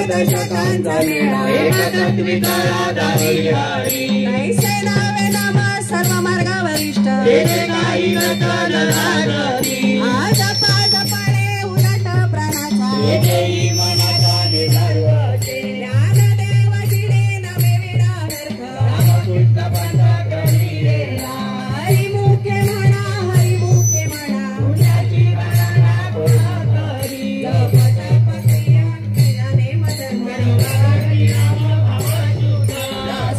दशकांचा मेळा एकत्विता राधा हरी हरी कैसे नावे नाम सर्व मार्ग वरिष्ठ तेरे काही रतन लागती आज पाज पाळे उलट प्राणाचा तेही मनाचा निधर्वते ज्ञानदेव जिणे नवे विडा व्यर्थ रामकृष्ण पंथ करी रे हरिमुखे म्हणा हरिमुखे म्हणा पुण्याची गणना कोण करी जपत पक्रिया केल्याने मदन हरी राम भावसुता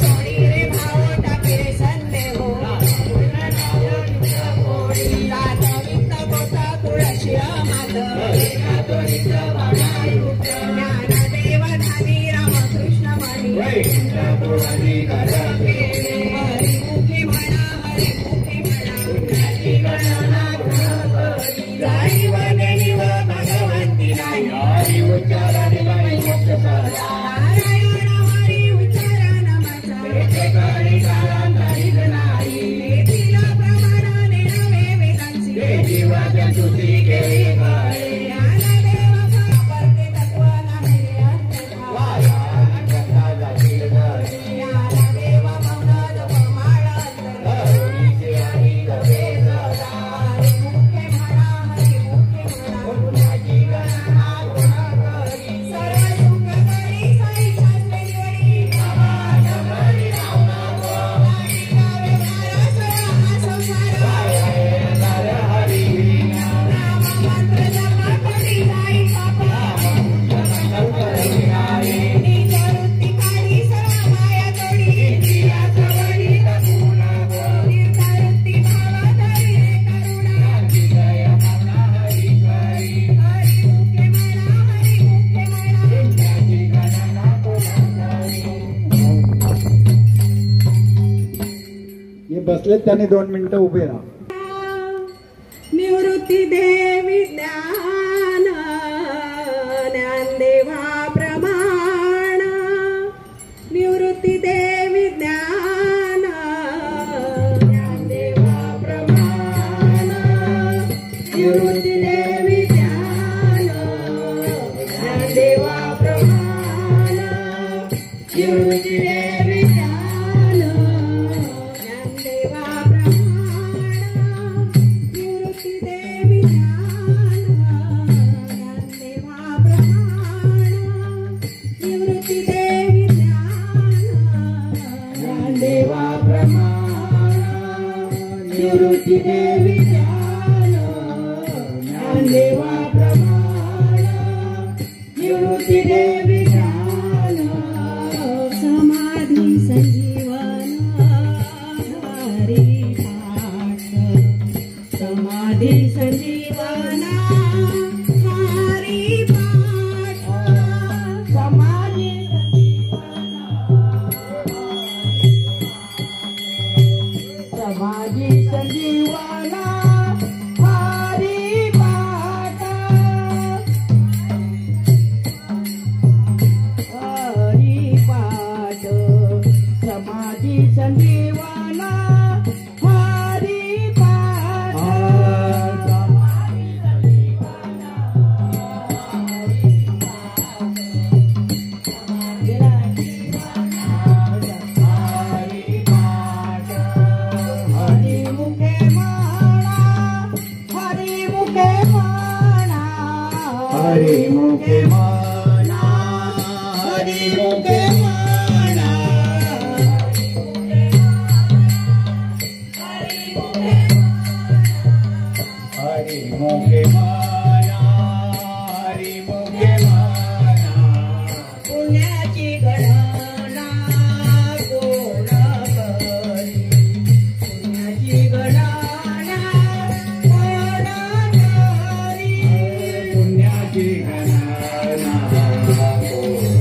सोडी रे भाव टाके संदेह जात वित्त गोता तुळशी मात ज्ञानदेव धानी रामकृष्ण म्हणी हरी हरिमुखे म्हणा हरिमुखे म्हणा जाणीव देणीव भगवंती नाही हरी उच्चारणे बाई मोक्ष सारा नारायण हरी उच्चारण माझा करी काळांतरीच नाही येथील प्रमाणाने नवे वेदांची जीवाच्या तुझी केली बळे ज्ञानदेव परते तत्व नाही अन्यथा वाया जातील घरी ज्ञानदेव मौन जपमाळ अंतर हरीचे हरी गवे सदा हरिमुखे म्हणा हरिमुखे म्हणा पुण्याची गणना कोण करी सर्व सुख करी साई शास्त्री जोडी समाज हरी राम गाडी गावे वारस हा संसार हरी नाम मंत्र जप करी जाई पाप हरी हरी निज वृत्ती काढी सर्व माया तोडी सवडी तपून तीर्थवृत्ती भाव धरी रे करुणा जय म्हणा हरी हरी हरिमुखे म्हणा हरिमुखे म्हणा पुण्याची गणना कोण करी हे बसलेत त्याने 2 मिनिटं उभे राहा. निवृत्ती देवी ज्ञान ज्ञानदेवा प्रमाण निवृत्ती देवी ज्ञान ज्ञानदेवा प्रमाण निवृत्ती देवी ज्ञान ज्ञानदेवा प्रमाण निवृत्ती देवी ज्ञान ज्ञानदेवा प्रमाण निवृत्ती देवी ज्ञान ज्ञानदेवा प्रमाण निवृत्ती देवी ज्ञान ज्ञानदेवा प्रमाण निवृत्ती देवी ज्ञान ज्ञानदेवा प्रमाण निवृत्ती देवी ज्ञान समाधी संजीवन हरी पाठ समाधी संजीवन हरी पाठ समाधी समाधी संजीवन हरी पाठ हरी पाठ समाधी संजीवन हरी पाठ हरिमुखे म्हणा हरिमुखे म्हणा हरिमुखे म्हणा हरिमुखे म्हणा हरिमुखे म्हणा हरिमुखे म्हणा पुण्याची गणना कोण करी पुण्याची गणना कोण करी पुण्याची गणना कोण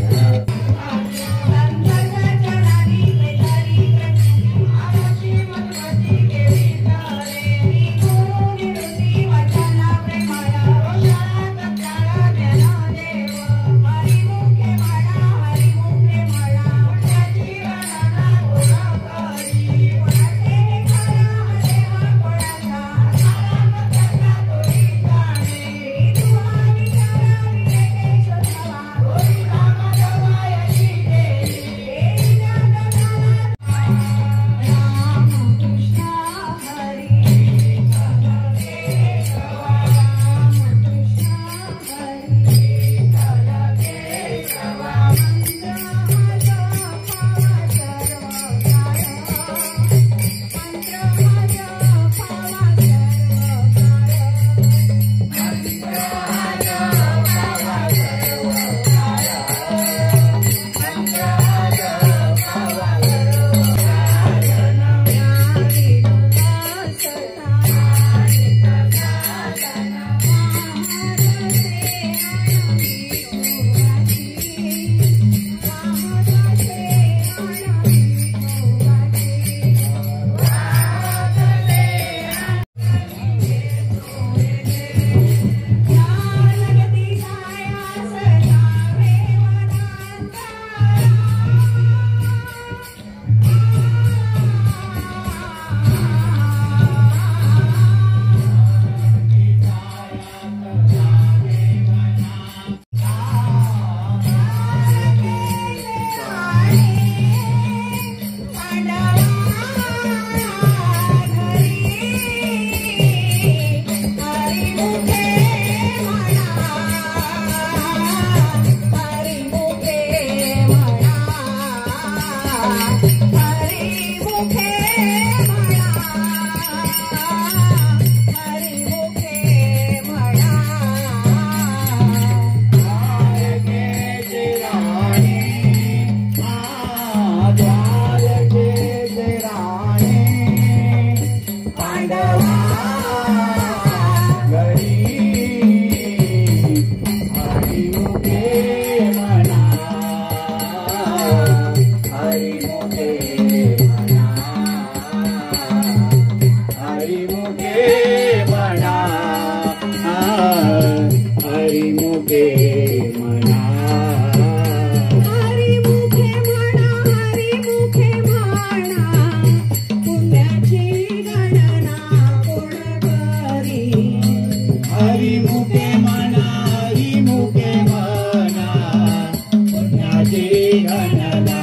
गणना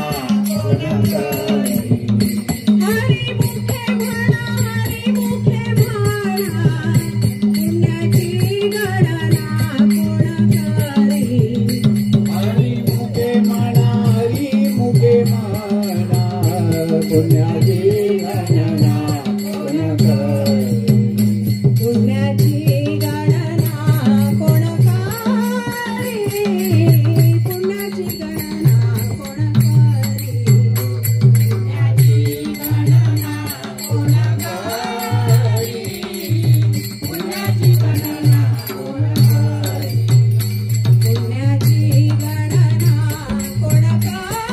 कोण करी हरी मुखे म्हणा पुण्याची गणना कोण करी हरी मुखे म्हणा पुण्याची गणना कोण करी पुण्याची गणना कोण करी पुण्याची गणना कोण करी पुण्याची गणना कोण करी पुण्याची गणना कोण करी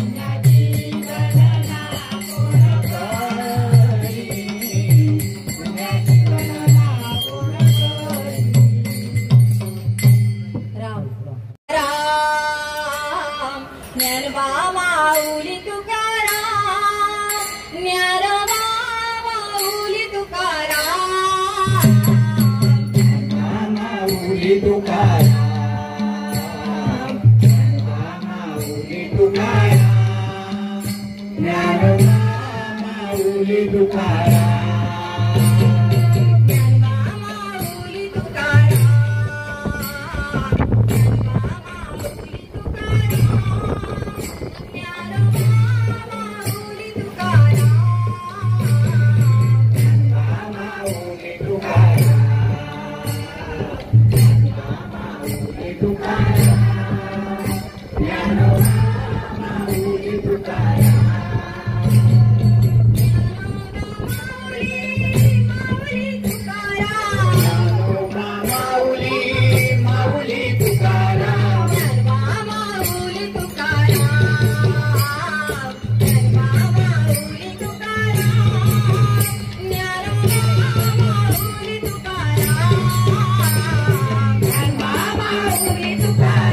पुण्याची गणना कोण करी पुण्याची गणना कोण करी ज्ञानोबा माऊली तुकाराम ज्ञानोबा माऊली तुकाराम माऊली तुकाराम माऊली तुकाराम ज्ञानोबा माऊली तुकाराम ज्ञानोबा माऊली तुकाराम ज्ञानोबा माऊली तुकाराम ज्ञानोबा माऊली तुकाराम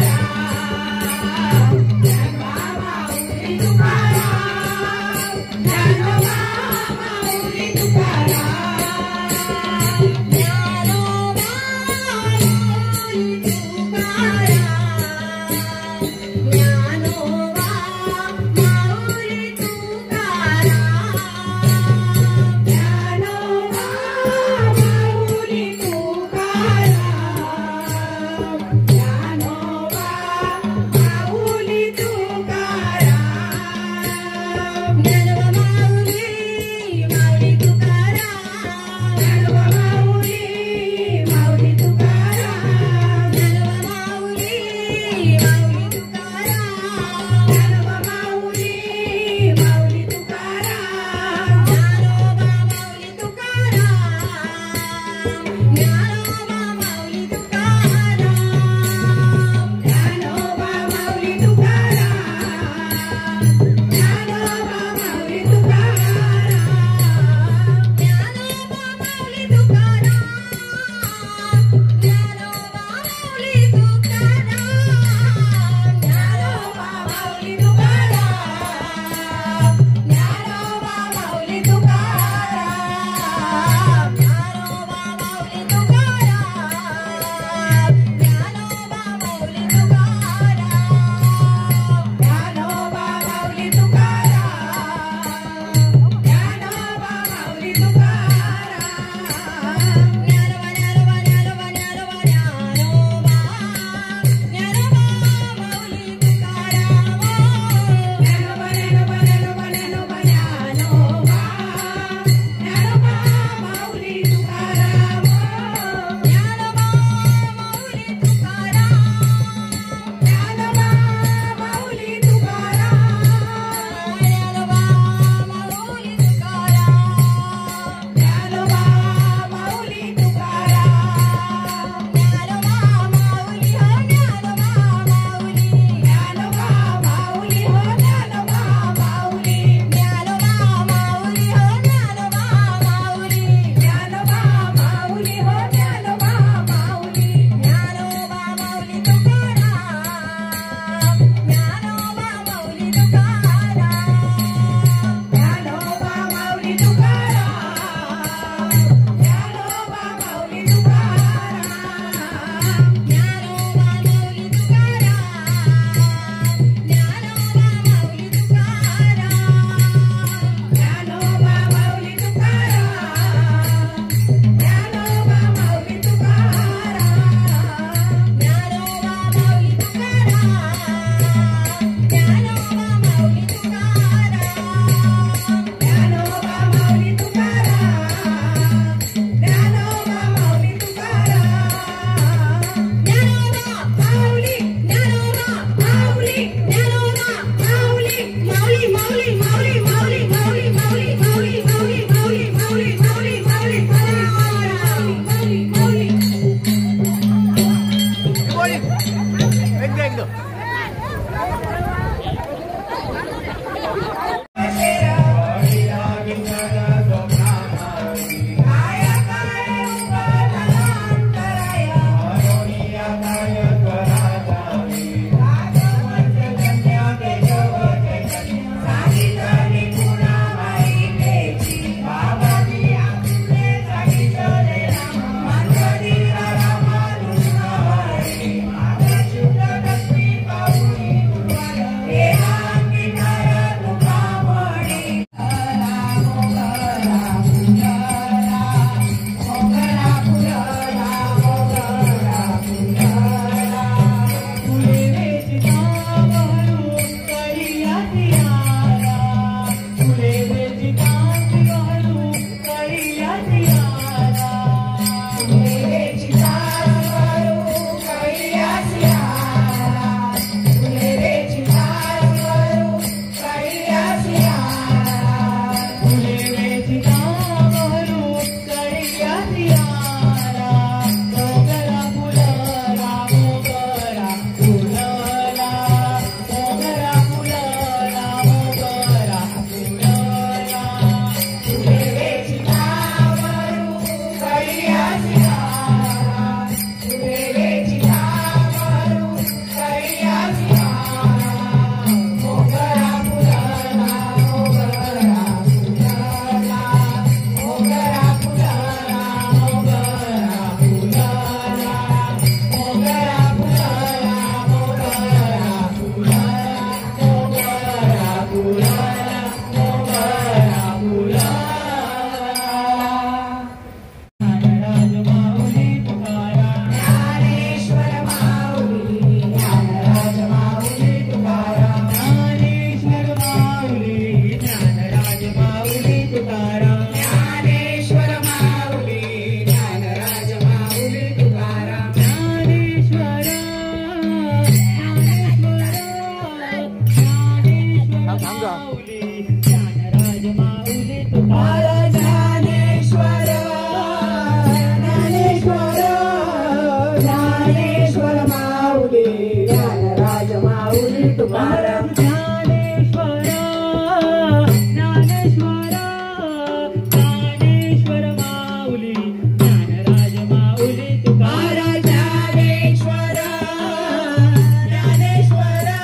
माऊली ज्ञानराज माऊली तुकाराम ज्ञानेश्वरा ज्ञानेश्वरा ज्ञानेश्वर माऊली ज्ञानराज माऊली तुकाराम ज्ञानेश्वरा ज्ञानेश्वरा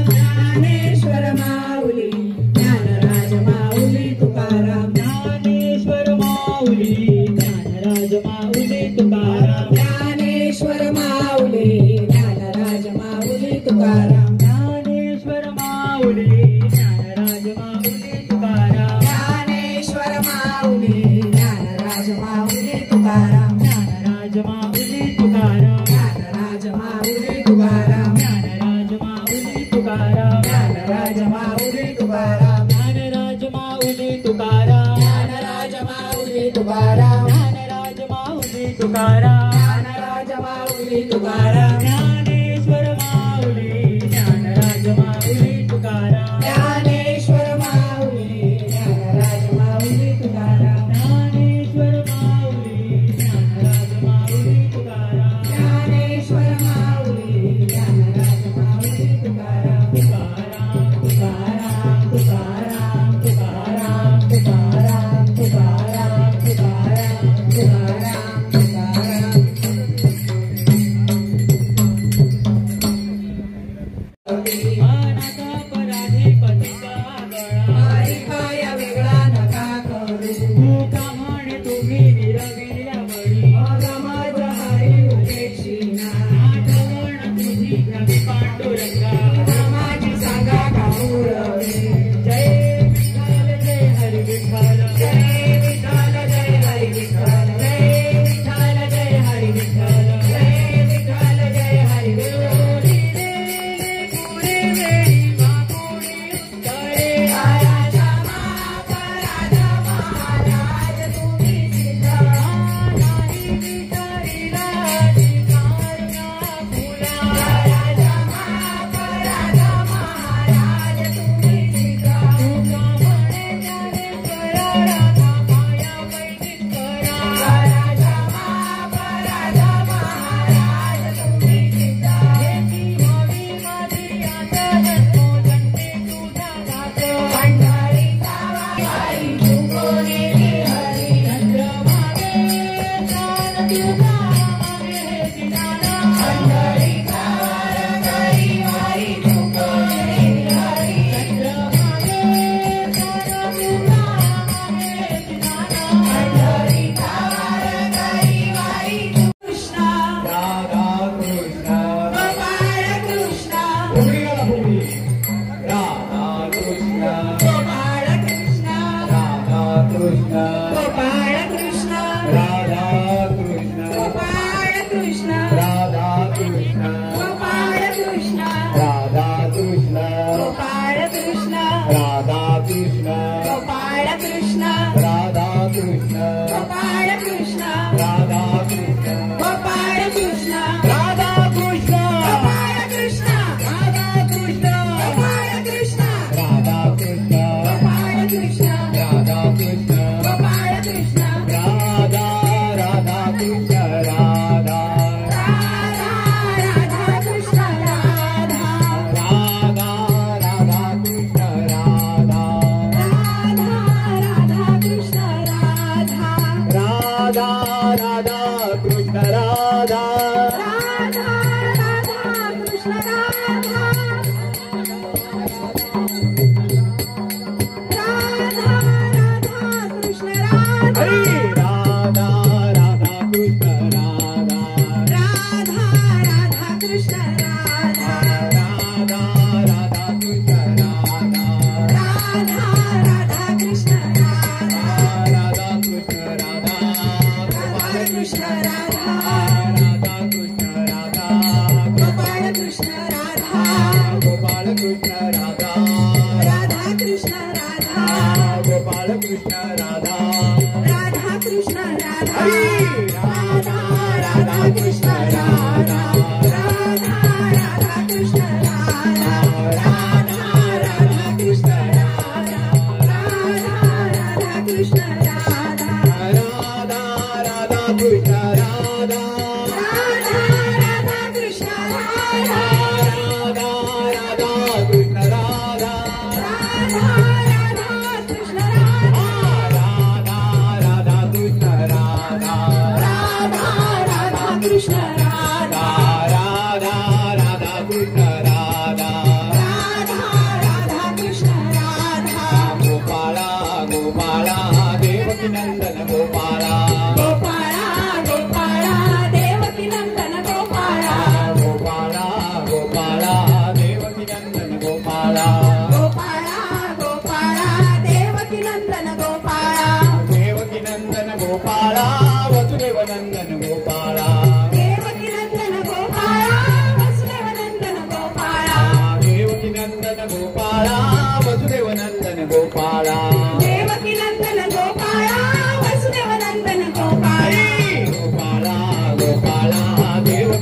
ज्ञानेश्वर माऊली ज्ञानराज माऊली तुकाराम ज्ञानेश्वर माऊली ज्ञानराज माऊली तुकाराम ज्ञानेश्वर माऊली ज्ञानराज माऊली तुकाराम ज्ञानेश्वर माऊली ज्ञानराज माऊली तुकाराम ज्ञानेश्वर माऊली ज्ञानराज माऊली तुकाराम ज्ञानराज माऊली तुकाराम ज्ञानराज माऊली तुकाराम ज्ञानराज माऊली तुकाराम ज्ञानराज माऊली तुकाराम ज्ञानराज माऊली तुकाराम ज्ञानराज माऊली तुकाराम ज्ञानराज माऊली तुकाराम ज्ञानराज माऊली तुकाराम ज्ञानेश्वर माऊली ज्ञानराज माऊली तुकाराम ज्ञानेश्वर माऊली ज्ञानराज माऊली तुकाराम ज्ञानेश्वर माऊली ज्ञानराज माऊली तुकाराम ज्ञानेश्वर माऊली ज्ञानराज माऊली तुकाराम तुकाराम तुकाराम तुकाराम तुकाराम तुकाराम तुकाराम तुकाराम तुकाराम मानाचा पराधिपतीचा गळा मारिकाया वेगळा नका करू तुका म्हणे तुम्ही विरविल्या बळी माझा हरी उपेक्षिणा आठवण तुझी कवी पांडुरंगा माझी सांगा काऊरवे जय विठ्ठल जय हरी विठ्ठल जय विठ्ठल जय हरी विठ्ठल जय विठ्ठल जय हरी विठ्ठल जय विठ्ठल जय हरी विठ्ठल पुढे वेळी बापुडी उत्तरे राजा महाराज महाराज तुम्ही सिद्ध नाही विचारिला अधिकारुणा फुला राजा महाराज महाराज तुम्ही सिद्ध तुका म्हणे ज्ञानेश्वरा राधा माया वैदिक करा राजा महाराज महाराज तुम्ही सिद्ध येती व्हावी माझी आता जन्मो जन्मी तुझा दास पंढरीचा वारी तुकोने हरी चंद्रभागे ज्ञान तुझा मागे हेची नाना पंढरीचा वारी वारी तुकोने हरी चंद्रभागे ज्ञान तुझा मागे हेची नाना पंढरीचा वारी वारी कृष्ण राधा कृष्ण गोपाळ कृष्ण उभी करा उभी. राधा कृष्ण गोपाळ कृष्ण राधा कृष्ण गोपाळ कृष्ण राधा कृष्ण गोपाळ कृष्ण राधा कृष्ण गोपाळ कृष्ण राधा कृष्ण गोपाळ कृष्ण राधा कृष्ण गोपाळ कृष्ण राधा कृष्ण गोपाळ कृष्ण राधा कृष्ण गोपाळ कृष्ण राधा कृष्ण गोपाळ कृष्ण राधा कृष्ण गोपाळ कृष्ण राधा कृष्ण गोपाळ कृष्ण राधा कृष्ण गोपाळ कृष्ण राधा राधा कृष्ण राधा राधा राधा कृष्ण राधा राधा राधा कृष्ण राधा राधा राधा कृष्ण राधा राधा राधा कृष्ण राधा राधा राधा कृष्ण राधा राधा राधा कृष्ण राधा हरी राधा राधा कृष्ण राधा राधा राधा कृष्ण राधा राधा राधा कृष्ण राधा राधा राधा कृष्ण राधा राधा कृष्ण राधा गोपाळ कृष्ण राधा राधा कृष्ण राधा गोपाळ कृष्ण राधा गोपाळ कृष्ण राधा राधा कृष्ण राधा गोपाळ कृष्ण राधा राधा कृष्ण राधा हरी राधा राधा कृष्ण राधा राधा राधा कृष्ण राधा राधा राधा कृष्ण राधा राधा राधा कृष्ण राधा राधा राधा कृष्ण राधा राधा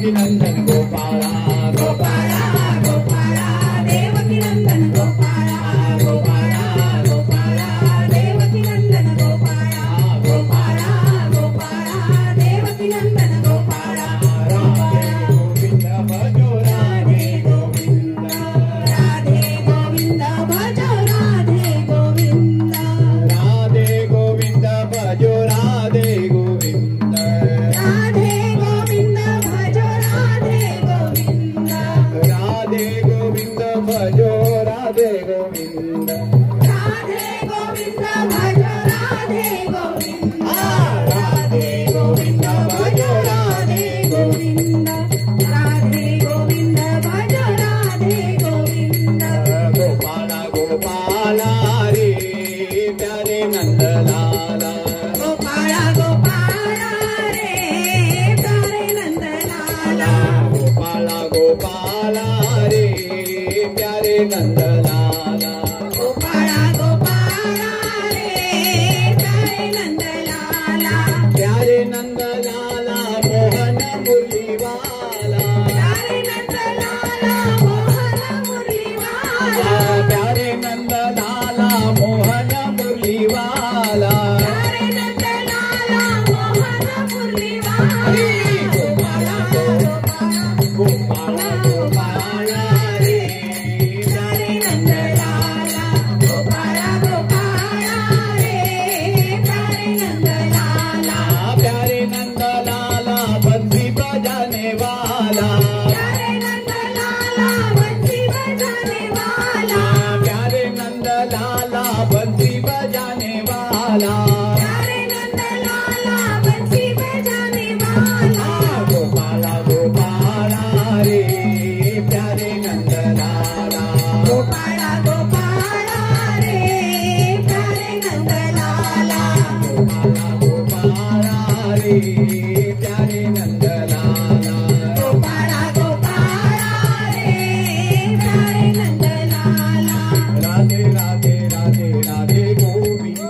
देवकी नंदन गोपाला गोपाळा गोपाळा देवकी नंदन गोपाळा गोपाळा गोपाळा देवकी नंदन गोपाळा गोपाळा गोपाळा देवकी नंदन गोपाळा गोविंद भजो राधे गोविंद राधे गोविंद भजो राधे गोविंद राधे गोविंद भजो राधे गोविंद राधे गोविंद भजो राधे गोविंद राधे गोविंद भजो राधे गोविंद राधे गोविंद भजो राधे गोविंद राधे गोविंद भजो राधे गोविंद राधे गोविंद भजो राधे गोविंद गोपाला गोपाला रे प्यारे नंदलाला गोपाळा गोपाळा रे प्यारे नंदलाला गोपाला गोपाला रे प्यारे नंदलाला गोपाळा गोपाळा रे प्यारे नंदलाला प्यारे नंदलाला मोहन मुरलीवाला प्यारे नंदलाला मोहन मुरलीवाला प्यारे नंदलाला मोहन मुरलीवाला प्यारे नंदलाला मोहन मुरलीवाला गोपाळा गोपाला गोपाला रे प्यारे नंदलाला गोपाळा गोपाळा रे प्यारे नंदलाला प्यारे नंदलाला बंसी बजाने वाला प्यारे नंदलाला बंसी बजाने वाला प्यारे नंदलाला बंसी बजाने वाला प्यारे नंदलाला बंसी बजाने वाला गोपाला गोपाला रे प्यारे नंदलाला गोपाळा गोपाळा रे प्यारे नंदलाला गोपाला गोपाला रे प्यारे नंदलाला गोपाळा गोपाळा रे प्यारे नंदलाला राधे राधे राधे राधे गोविंद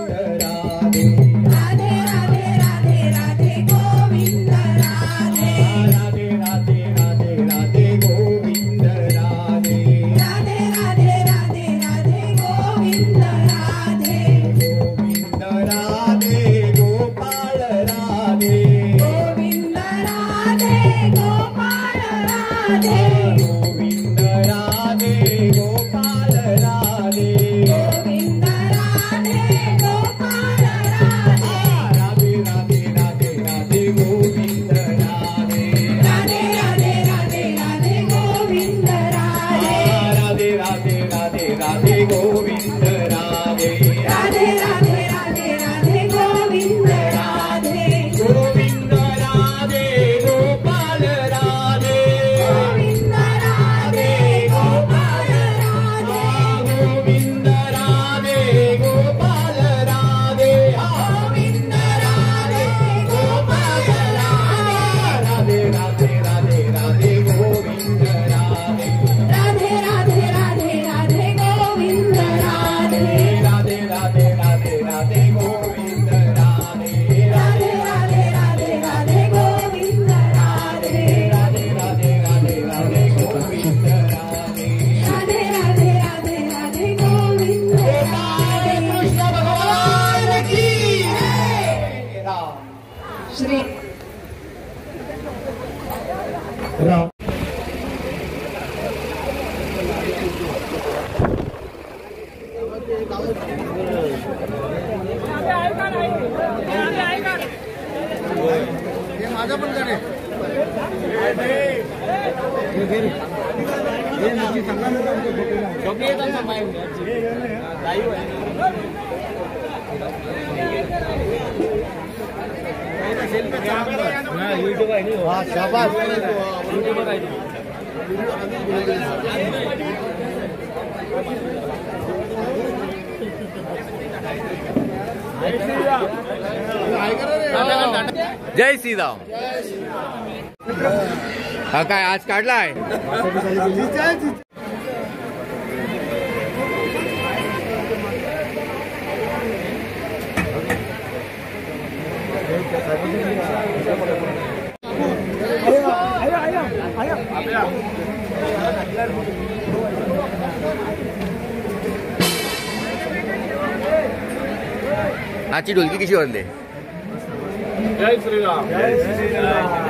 राधे राधे राधे राधे राधे गोविंद राधे राधे राधे राधे राधे गोविंद राधे राधे राधे राधे राधे गोविंद राधे गोविंद राधे गोपाल राधे गोविंद राधे गोपाळ राधे गोविंद राधे गोपाल राधे गोविंद राधे गोपाळ राधे राधे राधे राधे राधे गोविंद राधे राधे राधे राधे राधे गोविंद राधे राधे राधे राधे राधे गोविंद राधे राधे राधे राधे राधे गोविंद राधे गोविंद राधे गोपाल राधे गोविंद राधे गोपाळ राधे गोविंद राधे गोपाल राधे गोविंद राधे गोपाळ राधे राधे राधे राधे राधे गोविंद राधे राधे राधे राधे राधे गोविंद राधे राधे राधे राधे राधे गोविंद राधे राधे राधे राधे राधे गोविंद राधे राधे राधे राधे राधे गोविंद राधे राधे राधे राधे राधे गोविंद राधे कृष्ण भगवान की राम श्री राम जय श्रीराम. हा काय आज काढलाय? आजची ढोलकी कशी वाजली? जय श्रीराम.